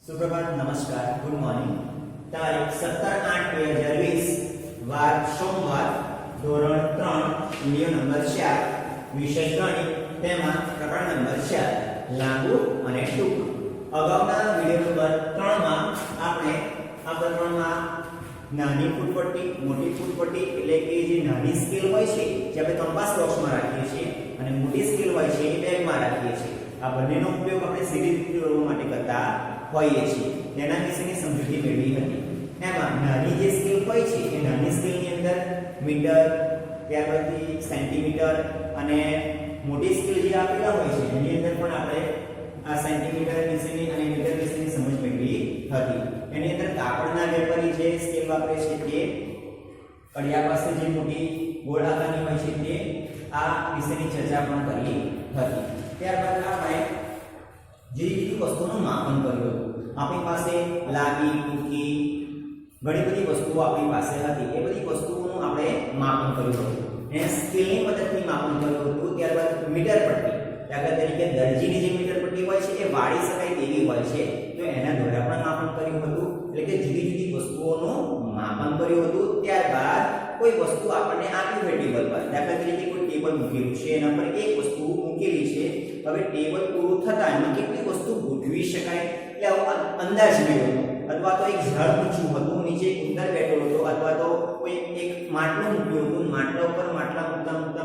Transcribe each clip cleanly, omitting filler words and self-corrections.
सुप्रभात, नमस्कार, good morning. तारीख 17/8/2020 वार सोमवार, ધોરણ 3, વિડિયો નંબર 4, વિષય ગણિત, તેમાં પ્રકરણ નંબર 4 લાંબુ અને ટૂંકું। અગાઉના વિડિયો નંબર 3 માં આપણે આ પ્રકરણમાં નાની ફૂટપટ્ટી, મોટી ફૂટપટ્ટી એટલે કે જે નાની સ્કેલ હોય છે જે આપણે કંપાસ બોક્સમાં રાખીએ છીએ અને મોટી સ્કેલ હોય છે એ બેગમાં રાખીએ છીએ। આ બંનેનો ઉપયોગ આપણે સીધી રીતે દોરવા માટે કરતા હોઈએ છીએ। તેના વિશેની સમજૂતી મેળવી હતી। એમાં નાની જે સ્કેલ હોય છે એ નાની સ્કેલની અંદર મીટર, ત્યારબાદથી સેન્ટીમીટર અને મોટી સ્કેલ જે આપેલા હોય છે એની અંદર પણ આપણે આ સેન્ટીમીટર વિશેની અને મીટર વિશેની સમજ મેળવી હતી। એની અંદર કાપડના વેપારી જે સ્કેલ વાપરે છે તે કડિયા પાસે જે મોટી ગોળ આકારની હોય છે તે આ વિશેની ચર્ચા પણ કરી હતી। ત્યારબાદ આપણે જુદી જુદી વસ્તુનું માપન કર્યું હતું। આપણી પાસે લાંબી, ટૂંકી ઘણી બધી વસ્તુઓ આપણી પાસે હતી। એ બધી વસ્તુઓનું આપણે માપન કર્યું હતું અને સ્કેલની મદદથી માપન કર્યું હતું। ત્યારબાદ મીટર પટ્ટી, દાખલા તરીકે દરજીની જે મીટર પટ્ટી હોય છે એ વાળી શકાય તેવી હોય છે, તો એના દ્વારા પણ માપન કર્યું હતું। એટલે કે જુદી જુદી વસ્તુઓનું માપન કર્યું હતું। ત્યારબાદ કોઈ વસ્તુ આપણને આપી હોય ટેબલ પર, દાખલા તરીકે કોઈ ટેબલ મૂકેલું છે, એના પર એક વસ્તુ મૂકેલી છે। હવે ટેબલ પૂરું થતા એમાં કેટલી વસ્તુ ગોઠવી શકાય એટલે આવો અંદાજ મેળવવો, અથવા તો એક ઝાડ ઊંચું હતું, નીચે ઉંદર બેઠેલો હતો, અથવા તો કોઈ એક માટલું મૂક્યું હતું, માટલા ઉપર માટલા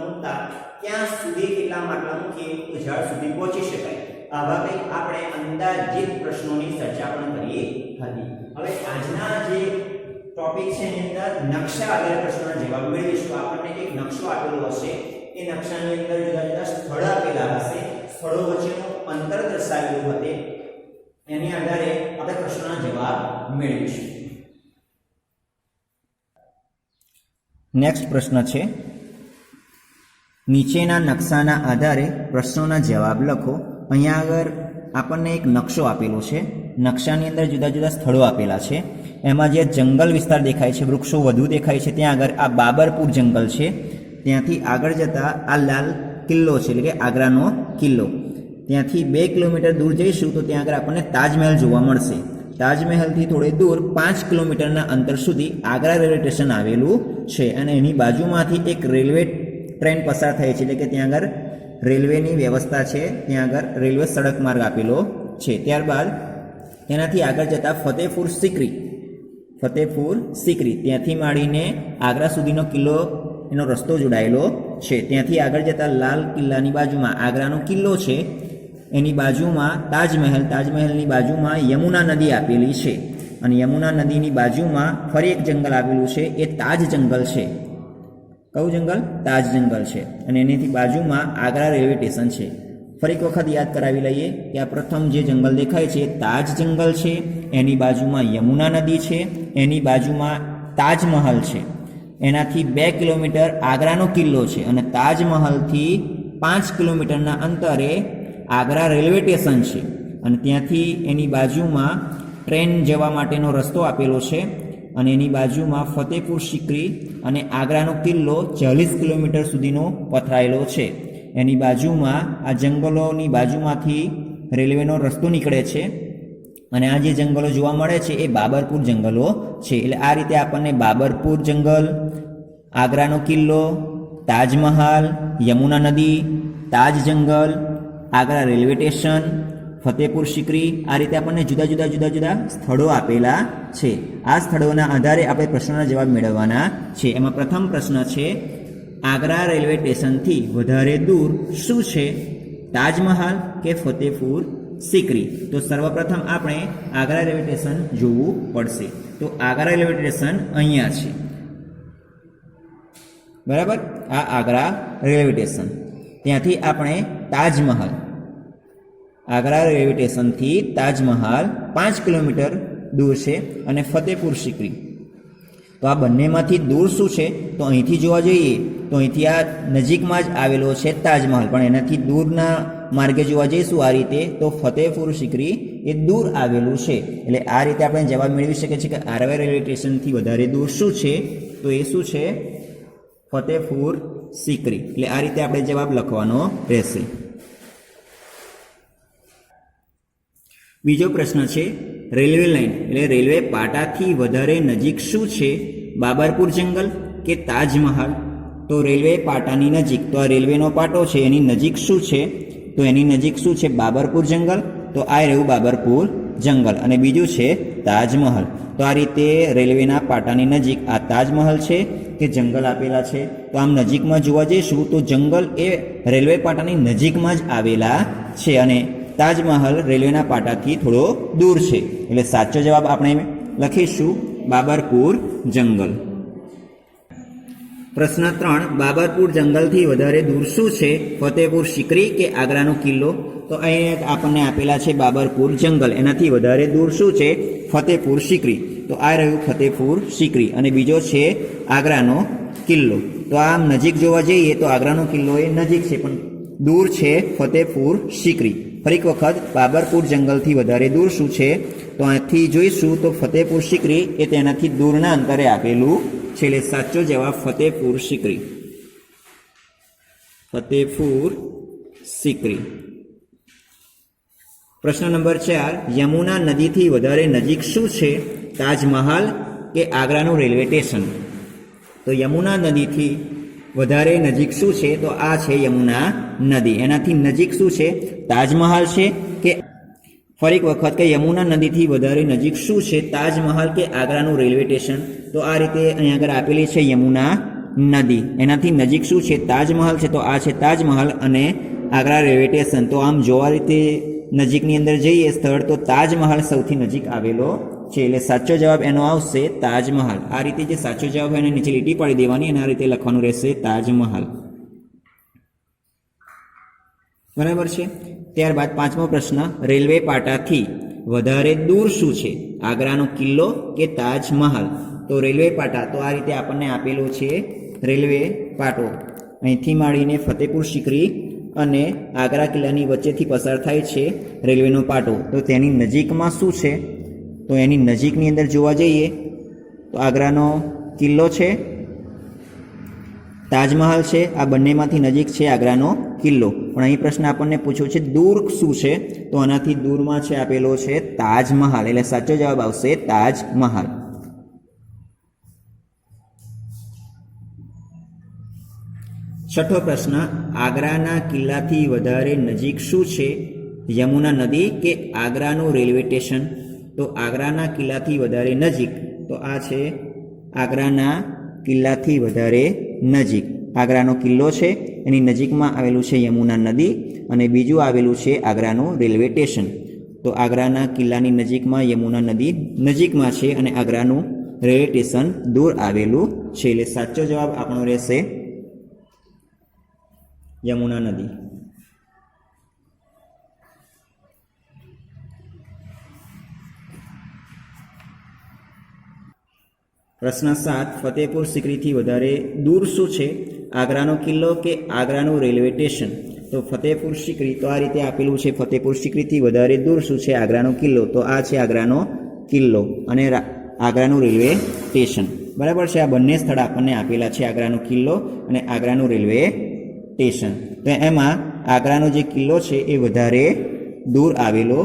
મૂકતા ક્યાં સુધી કેટલા માટલા મૂકીએ તો ઝાડ સુધી પહોંચી શકાય। આવા કંઈક આપણે અંદાજિત પ્રશ્નોની ચર્ચા પણ કરી હતી। હવે આજના જે ટોપિક છે એની અંદર નકશા આધારિત પ્રશ્નોના જવાબ મેળવીશું। આપણને એક નકશો આપેલો હશે, એ નકશાની અંદર જુદા જુદા સ્થળ આપેલા હશે, સ્થળો વચ્ચેનું અંતર દર્શાવેલું હશે, એની આધારે આપણે પ્રશ્નોના જવાબ મેળવીશું। નેક્સ્ટ પ્રશ્ન છે, નીચેના નકશાના આધારે પ્રશ્નોના જવાબ લખો। અહીંયા આગળ આપણને એક નકશો આપેલો છે, નકશાની અંદર જુદા જુદા સ્થળો આપેલા છે। એમાં જે જંગલ વિસ્તાર દેખાય છે, વૃક્ષો વધુ દેખાય છે, ત્યાં આગળ આ બાબરપુર જંગલ છે, ત્યાંથી આગળ જતા આ લાલ કિલ્લો છે એટલે કે આગ્રાનો કિલ્લો, ત્યાંથી 2 કિલોમીટર દૂર જઈશું તો ત્યાં આગળ આપણને તાજમહેલ જોવા મળશે। તાજમહેલથી થોડે દૂર 5 કિલોમીટરના અંતર સુધી આગ્રા રેલવે સ્ટેશન આવેલું છે અને એની બાજુમાંથી એક રેલવે ટ્રેન પસાર થાય છે, એટલે કે ત્યાં આગળ રેલવેની વ્યવસ્થા છે, ત્યાં આગળ રેલવે સડક માર્ગ આપેલો છે। ત્યારબાદ તેનાથી આગળ જતા ફતેહપુર સિકરી ત્યાંથી માંડીને આગ્રા સુધીનો કિલ્લો એનો રસ્તો જોડાયેલો છે। ત્યાંથી આગળ જતા લાલ કિલ્લાની બાજુમાં આગ્રાનો કિલ્લો છે, એની બાજુમાં તાજમહેલની બાજુમાં યમુના નદી આપેલી છે અને યમુના નદીની બાજુમાં ફરી એક જંગલ આવેલું છે, એ તાજ જંગલ છે। કયું જંગલ? તાજ જંગલ છે અને એની બાજુમાં આગ્રા રેલવે સ્ટેશન છે। ફરી એક વખત યાદ કરાવી લઈએ કે આ પ્રથમ જે જંગલ દેખાય છે તાજ જંગલ છે, એની બાજુમાં યમુના નદી છે, એની બાજુમાં તાજમહલ છે, એનાથી 2 કિલોમીટર આગ્રાનો કિલ્લો છે અને તાજમહલથી 5 કિલોમીટરના અંતરે આગ્રા રેલવે સ્ટેશન છે અને ત્યાંથી એની બાજુમાં ટ્રેન જવા માટેનો રસ્તો આપેલો છે અને એની બાજુમાં ફતેહપુર સિકરી અને આગ્રાનો કિલ્લો 40 કિલોમીટર સુધીનો પથરાયેલો છે। એની બાજુમાં આ જંગલોની બાજુમાંથી રેલવેનો રસ્તો નીકળે છે અને આ જે જંગલો જોવા મળે છે એ બાબરપુર જંગલો છે। એટલે આ રીતે આપણને બાબરપુર જંગલ, આગ્રાનો કિલ્લો, તાજમહાલ, યમુના નદી, તાજ જંગલ, આગ્રા રેલવે સ્ટેશન, ફતેહપુર સિકરી, આ રીતે આપણને જુદા જુદા સ્થળો આપેલા છે। આ સ્થળોના આધારે આપણે પ્રશ્નોના જવાબ મેળવવાના છે। એમાં પ્રથમ પ્રશ્ન છે, આગ્રા રેલવે સ્ટેશનથી વધારે દૂર શું છે, તાજમહાલ કે ફતેહપુર સિકરી? તો સર્વપ્રથમ આપણે આગ્રા રેલવે સ્ટેશન જોવું પડશે। તો આગ્રા રેલવે સ્ટેશન અહીંયા છે, બરાબર? આ આગ્રા રેલવે સ્ટેશન, ત્યાંથી આપણે તાજમહલ, આગ્રા રેલવે સ્ટેશનથી તાજમહલ 5 કિલોમીટર દૂર છે અને ફતેહપુર સિકરી, તો આ બંનેમાંથી દૂર શું છે? તો અહીંથી જોવા જઈએ તો અહીંથી આ નજીકમાં જ આવેલો છે તાજમહલ, પણ એનાથી દૂરના માર્ગે જોવા જઈશું આ રીતે તો ફતેહપુર સિકરી એ દૂર આવેલું છે। એટલે આ રીતે આપણે જવાબ મેળવી શકીએ છીએ કે આગ્રા રેલવે સ્ટેશનથી વધારે દૂર શું છે? તો એ શું છે? ફતેહપુર સિકરી। એટલે આ રીતે આપણે જવાબ લખવાનો રહેશે। બીજો પ્રશ્ન છે, રેલવે લાઇન એટલે રેલવે પાટાથી વધારે નજીક શું છે? બાબરપુર જંગલ કે તાજમહાલ? તો રેલવે પાટાની નજીક, તો આ રેલવેનો પાટો છે એની નજીક શું છે? તો એની નજીક શું છે? બાબરપુર જંગલ. તો આ રહ્યું બાબરપુર જંગલ. અને બીજું છે તાજમહલ. તો આ રીતે રેલવેના પાટાની નજીક આ તાજમહલ છે કે જંગલ આપેલા છે. તો આમ નજીકમાં જોવા જઈશું તો જંગલ એ રેલવે પાટાની નજીકમાં જ આવેલા છે અને તાજમહલ રેલવેના પાટાથી થોડો દૂર છે. એટલે સાચો જવાબ આપણે લખીશું બાબરપુર જંગલ. પ્રશ્ન 3, બાબરપુર જંગલથી વધારે દૂર શું છે? ફતેહપુર સિકરી કે આગ્રાનો કિલ્લો? તો અહીં આપણને આપેલા છે બાબરપુર જંગલ, એનાથી વધારે દૂર શું છે? ફતેહપુર સિકરી. તો આ રહ્યું ફતેહપુર સિકરી. અને બીજો છે આગ્રાનો કિલ્લો. તો આમ નજીક જોવા જઈએ તો આગ્રાનો કિલ્લો એ નજીક છે પણ દૂર છે ફતેહપુર સિકરી. ફરી એક વખત બાબરપુર જંગલથી વધારે દૂર શું છે? તો અહીંથી જોઈશું તો ફતેહપુર સિકરી એ તેનાથી દૂરના અંતરે આપેલું છે. એટલે સાચો જવાબ ફતેહપુર સિકરી. ફતેહપુર સિકરી. પ્રશ્ન નંબર 4, યમુના નદીથી વધારે નજીક શું છે? તાજમહાલ કે આગ્રાનું રેલવે સ્ટેશન? તો યમુના નદીથી વધારે નજીક શું છે? તો આ છે યમુના નદી. એનાથી નજીક શું છે? તાજમહાલ છે કે ફરી એક વખત કે યમુના નદીથી વધારે નજીક શું છે? તાજમહાલ કે આગ્રાનું રેલવે સ્ટેશન? તો આ રીતે અહીં આગળ આપેલી છે યમુના નદી. એનાથી નજીક શું છે? તાજમહાલ છે. તો આ છે તાજમહાલ અને આગ્રા રેલવે સ્ટેશન. તો આમ જોવા રીતે નજીકની અંદર જઈએ સ્થળ તો તાજમહાલ સૌથી નજીક આવેલો છે. એટલે સાચો જવાબ એનો આવશે તાજમહાલ. આ રીતે જે સાચો જવાબ હોય એને નીચે લીટી પાડી દેવાની અને આ રીતે લખવાનું રહેશે તાજમહાલ. બરાબર છે. ત્યારબાદ 5મો પ્રશ્ન, રેલવે પાટાથી વધારે દૂર શું છે? આગ્રાનો કિલ્લો કે તાજમહાલ? તો રેલવે પાટા, તો આ રીતે આપણને આપેલો છે રેલવે પાટો. અહીંથી માંડીને ફતેહપુર સિકરી અને આગ્રા કિલ્લાની વચ્ચેથી પસાર થાય છે રેલવેનો પાટો. તો તેની નજીકમાં શું છે? તો એની નજીકની અંદર જોવા જઈએ તો આગ્રાનો કિલ્લો છે, તાજમહાલ છે. આ બંનેમાંથી નજીક છે આગ્રાનો કિલ્લો. પણ અહીં પ્રશ્ન આપણને પૂછ્યો છે દૂર શું છે? તો આનાથી દૂરમાં છે આપેલો છે તાજમહાલ. એટલે સાચો જવાબ આવશે તાજમહાલ. છઠ્ઠો પ્રશ્ન, આગ્રાના કિલ્લાથી વધારે નજીક શું છે? યમુના નદી કે આગ્રાનું રેલવે સ્ટેશન? તો આગ્રાના કિલ્લાથી વધારે નજીક, તો આ છે આગ્રાના કિલ્લાથી વધારે નજીક. આગ્રાનો કિલ્લો છે એની નજીકમાં આવેલું છે યમુના નદી અને બીજું આવેલું છે આગ્રાનું રેલવે સ્ટેશન. તો આગ્રાના કિલ્લાની નજીકમાં યમુના નદી નજીકમાં છે અને આગ્રાનું રેલવે સ્ટેશન દૂર આવેલું છે. એટલે સાચો જવાબ આપણો રહેશે યમુના નદી. પ્રશ્ન 7, ફતેહપુર સિકરીથી વધારે દૂર શું છે? આગ્રાનો કિલ્લો કે આગ્રાનું રેલવે સ્ટેશન? તો ફતેહપુર સિકરી, તો આ રીતે આપેલું છે ફતેહપુર સિકરીથી વધારે દૂર શું છે? આગ્રાનો કિલ્લો. તો આ છે આગ્રાનો કિલ્લો અને આગ્રાનું રેલવે સ્ટેશન. બરાબર છે. આ બંને સ્થળ આપણને આપેલા છે, આગ્રાનો કિલ્લો અને આગ્રાનું રેલવે સ્ટેશન. તો એમાં આગ્રાનો જે કિલ્લો છે એ વધારે દૂર આવેલો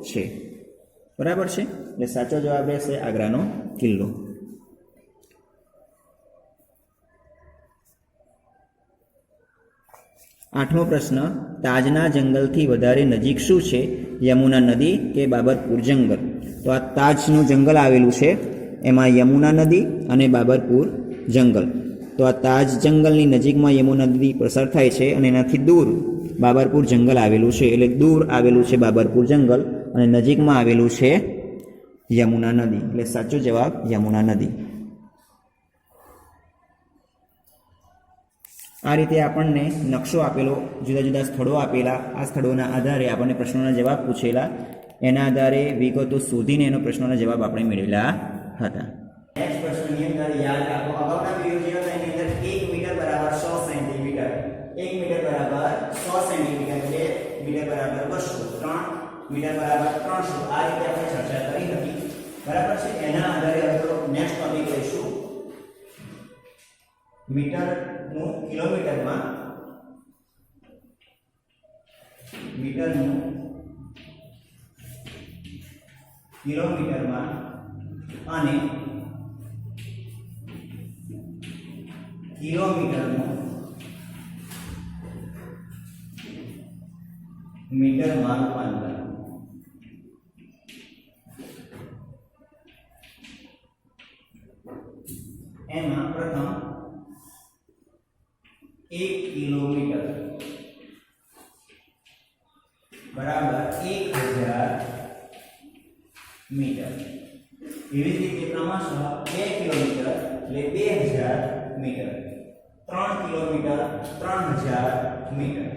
છે. બરાબર છે. એટલે સાચો જવાબ રહેશે આગ્રાનો કિલ્લો. 8મો પ્રશ્ન, તાજના જંગલથી વધારે નજીક શું છે? યમુના નદી કે બાબરપુર જંગલ? તો આ તાજનું જંગલ આવેલું છે, એમાં યમુના નદી અને બાબરપુર જંગલ. તો આ તાજ જંગલની નજીકમાં યમુના નદી પસાર થાય છે અને એનાથી દૂર બાબરપુર જંગલ આવેલું છે. એટલે દૂર આવેલું છે બાબરપુર જંગલ અને નજીકમાં આવેલું છે યમુના નદી. એટલે સાચો જવાબ યમુના નદી. આ રીતે આપણને નકશો આપેલો, જુદા જુદા સ્થળો આપેલા, આ સ્થળોના આધારે આપણને પ્રશ્નોના જવાબ પૂછેલા, એના આધારે વિગતો શોધીને એનો પ્રશ્નોના જવાબ આપણે મેળવેલા હતા. નેક્સ્ટ પ્રશ્નની અંદર યાદ રાખો, અગાઉના વિડિયો જે હતા એની અંદર 1 મીટર બરાબર 100 સેન્ટીમીટર, 1 મીટર બરાબર 100 સેન્ટીમીટર એટલે મીટર બરાબર 200, 3 મીટર બરાબર 300 આ રીતે આપણે ચર્ચા કરી હતી. બરાબર છે. એના આધારે હવે નેક્સ્ટ ટોપિક લઈશું મીટરનું કિલોમીટરમાં, મીટરનું કિલોમીટરમાં અને કિલોમીટરનું મીટરમાં રૂપાંતર. એમાં પ્રથમ 1 કિલોમીટર બરાબર 1000 મીટર. એવી જ રીતે ક્રમશઃ 2 કિલોમીટર એટલે 2000 મીટર, 3 કિલોમીટર 3000 મીટર,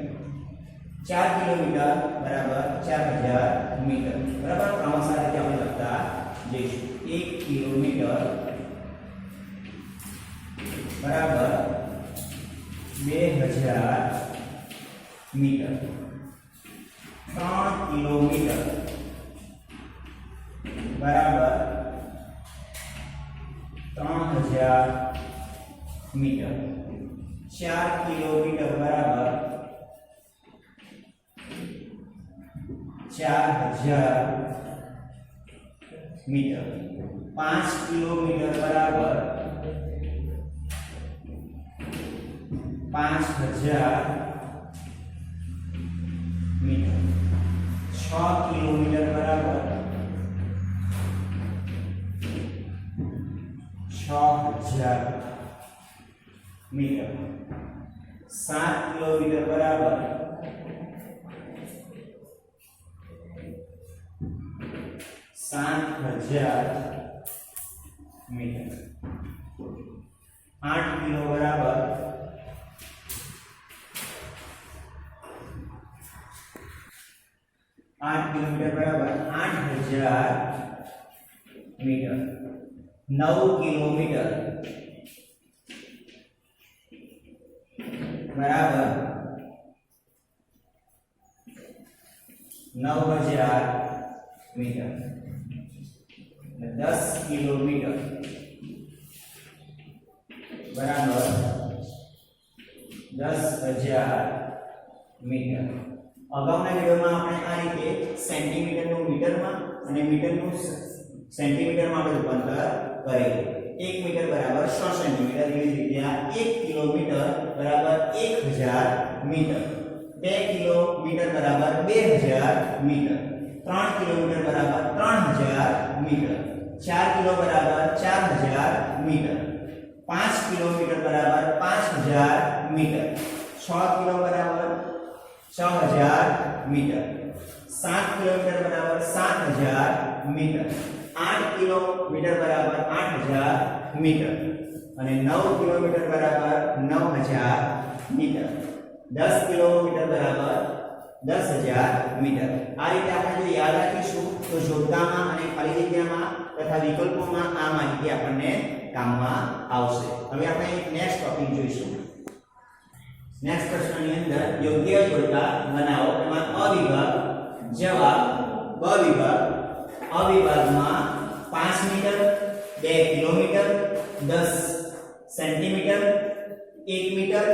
4 કિલોમીટર બરાબર 4000 મીટર. બરાબર, ક્રમશઃ રીતે આપણે લખતા જઈશું. 1 કિલોમીટર બરાબર 2000 મીટર, 3 કિલોમીટર બરાબર 3000 મીટર, 4 કિલોમીટર બરાબર 4000 મીટર, 5 કિલોમીટર બરાબર 5000 મીટર, 6 કિલોમીટર બરાબર 6000 મીટર, 7 કિલોમીટર બરાબર 7000 મીટર, 8 કિલો બરાબર 8 કિલોમીટર બરાબર 8000 મીટર, 9 કિલોમીટર બરાબર 9000 મીટર, 10 કિલોમીટર બરાબર 10000 મીટર. અગાઉના વિડિયોમાં આપણે આ રીતે સેન્ટીમીટરનું મીટરમાં અને મીટરનું સેન્ટીમીટરમાં આપણે રૂપાંતર કરેલું. 1 મીટર બરાબર 100 સેન્ટીમીટર. એવી જ રીતે આ 1 કિલોમીટર બરાબર 1000 મીટર, 2 કિલોમીટર બરાબર 2000 મીટર, 3 કિલોમીટર બરાબર 3000 મીટર, 4 કિલો બરાબર 4000 મીટર, 5 કિલોમીટર બરાબર 5000 મીટર, 6 કિલો બરાબર 6000 મીટર, 7 કિલોમીટર બરાબર 7000 મીટર, 8 કિલોમીટર બરાબર 8000 મીટર અને 9 કિલોમીટર બરાબર 9000 મીટર, 10 કિલોમીટર બરાબર 10000 મીટર. આ રીતે આપણે જો યાદ રાખીશું તો જોડકામાં અને ખાલી જગ્યામાં તથા વિકલ્પોમાં આ માહિતી આપણને કામમાં આવશે. હવે આપણે નેક્સ્ટ ટોપિક જોઈશું. નેક્સ્ટ પ્રશ્નની અંદર યોગ્ય જોડકા બનાવો. એમાં અ વિભાગ જવાબ બ વિભાગ. અ વિભાગમાં 5 મીટર, 2 કિલોમીટર, 10 સેન્ટીમીટર, 1 મીટર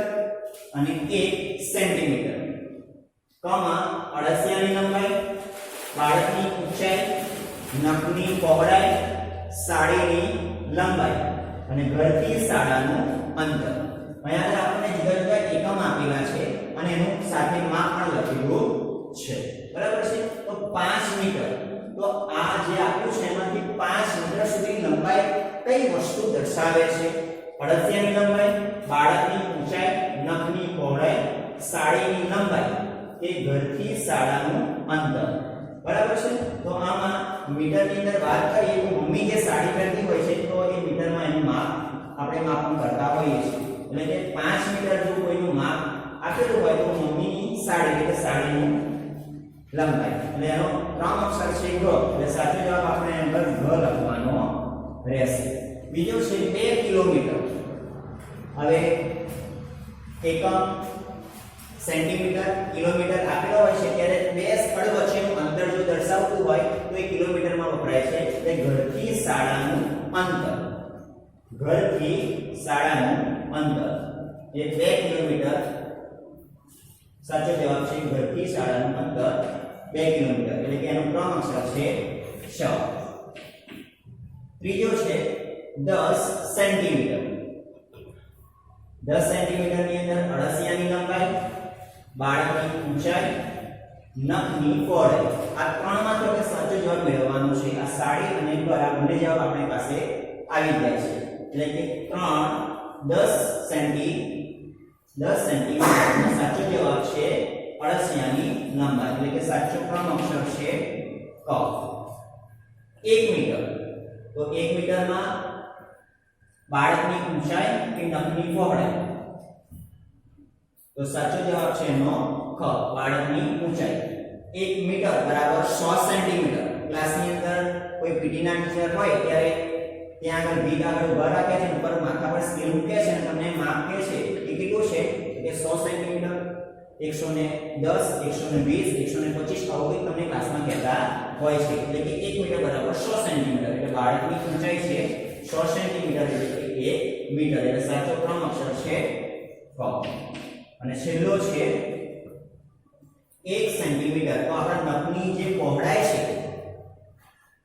અને 1 સેન્ટીમીટર. કમાં અળસિયાની લંબાઈ, બાળકની ઊંચાઈ, નખની પહોળાઈ, સાડીની લંબાઈ અને ઘરથી શાળાનું અંતર. અહીંયા આપણને જુદા જુદા એકમ આપેલા છે અને એનું સાથે માપ પણ લખેલું છે. બરાબર છે. તો 5 મીટર, તો આ જે આપ્યું છે એમાંથી 5 મીટર સુધી લંબાઈ કઈ વસ્તુ દર્શાવે છે? અળસિયાની લંબાઈ, બાળકની ઊંચાઈ, નખની પહોળાઈ, સાડીની લંબાઈ એ ઘરથી શાળાનું અંતર. બરાબર છે. તો આમાં મીટરની અંદર વાત કરીએ તો મમ્મી જે સાડી પહેરતી હોય છે તો એ મીટરમાં એનું માપ આપણે માપન કરતા હોઈએ છીએ. એટલે કે 5 મીટર જો કોઈનું માપ આપેલું હોય તો મમ્મીની સાડી એટલે સાડીની લંબાઈ. એટલે એનો ક્રમ અક્ષર છે ગ. એટલે સાચો જવાબ આપણે અંદર ગ લખવાનો રહેશે. બીજો છે 2 કિલોમીટર. હવે એકમ સેન્ટીમીટર, કિલોમીટર આપેલો હોય છે ત્યારે બે સ્થળ વચ્ચેનું અંતર જો દર્શાવતું હોય તો એ કિલોમીટરમાં વપરાય છે. એટલે ઘરથી શાળાનું અંતર, ઘરથી શાળાનું અંતર એ 2 કિલોમીટર સાચો જવાબ છે. ઘરથી શાળાનું અંતર 2 કિલોમીટર. એટલે કે એનો ક્રમ અક્ષર છે શ. ત્રીજો છે 10 સેન્ટીમીટર. 10 સેન્ટીમીટર ની અંદર અળસિયાની લંબાઈ, બાળકની ઊંચાઈ, નખની પહોળાઈ, આ ત્રણમાં તો કે સાચો જવાબ મેળવવાનો છે. આ સાડી અને પર આ બંને જવાબ આપણી પાસે આવી ગયા છે. એટલે કે 10 સેન્ટીમીટર સાચો જવાબ છે અળસિયાની લંબાઈ. એટલે કે સાચો ક્રમ અક્ષર છે ક. 1 મીટર, તો 1 મીટરમાં બાળકની ઊંચાઈ કે નખની પહોળાઈ, તો સાચો જવાબ છે એનો ખ, બાળકની ઊંચાઈ. 1 મીટર બરાબર 100 સેન્ટીમીટર. ક્લાસની અંદર કોઈ પીટીના ટીચર હોય ત્યારે ત્યાં આગળ ભીગ આગળ ઉભા રાખે છે, ઉપર માથા પર સ્કેલ મૂકે છે અને તમને માપ કહે છે કે કેટલું છે, કે 100 સેન્ટીમીટર, 110, 120, 125 આવું કંઈક તમને ક્લાસમાં કહેતા હોય છે. એટલે કે 1 મીટર બરાબર 100 સેન્ટીમીટર. એટલે બાળકની ઊંચાઈ છે 100 સેન્ટીમીટર, એટલે કે 1 મીટર. એટલે સાચો ક્રમ અક્ષર છે ક. અને છેલ્લો છે 1 સેન્ટીમીટર. તો આપણા નખની જે પહોળાઈ છે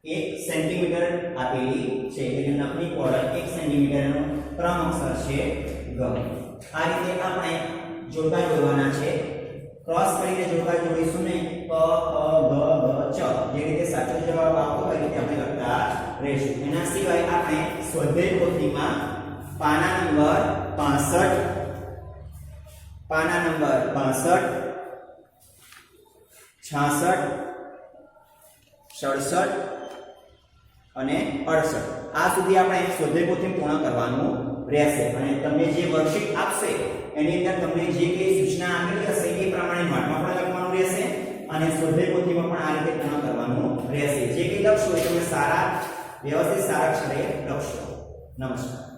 1 સેન્ટીમીટર આપેલી છે. એટલે કે નખની પહોળાઈ 1 સેન્ટીમીટરનો ક્રમ અક્ષર છે ગ. આ રીતે આપણે જોડકા જોડવાના છે. ક્રોસ કરીને જોડકા જોડીશું ને ક, ખ, ગ, ચ. જે રીતે સાચો જવાબ આવતો હોય રીતે આપણે લખતા રહીશું. એના સિવાય આપણે સ્વાધ્યાય પોથીમાં પાના નંબર 65, 66, 67 અને 68 આ સુધી આપણે સ્વાધ્યાય પોથી પૂર્ણ કરવાનું રહેશે. અને તમને જે વર્કશીટ આપશે એની અંદર તમને જે કઈ સૂચના આપેલી હશે એ પ્રમાણે નોટમાં પણ લખવાનું રહેશે અને સ્વાધ્યાય પોથીમાં પણ આ રીતે પૂર્ણ કરવાનું રહેશે. જે કઈ લખશો એ તમે સારા વ્યવસ્થિત સારા અક્ષરે લખશો. નમસ્કાર.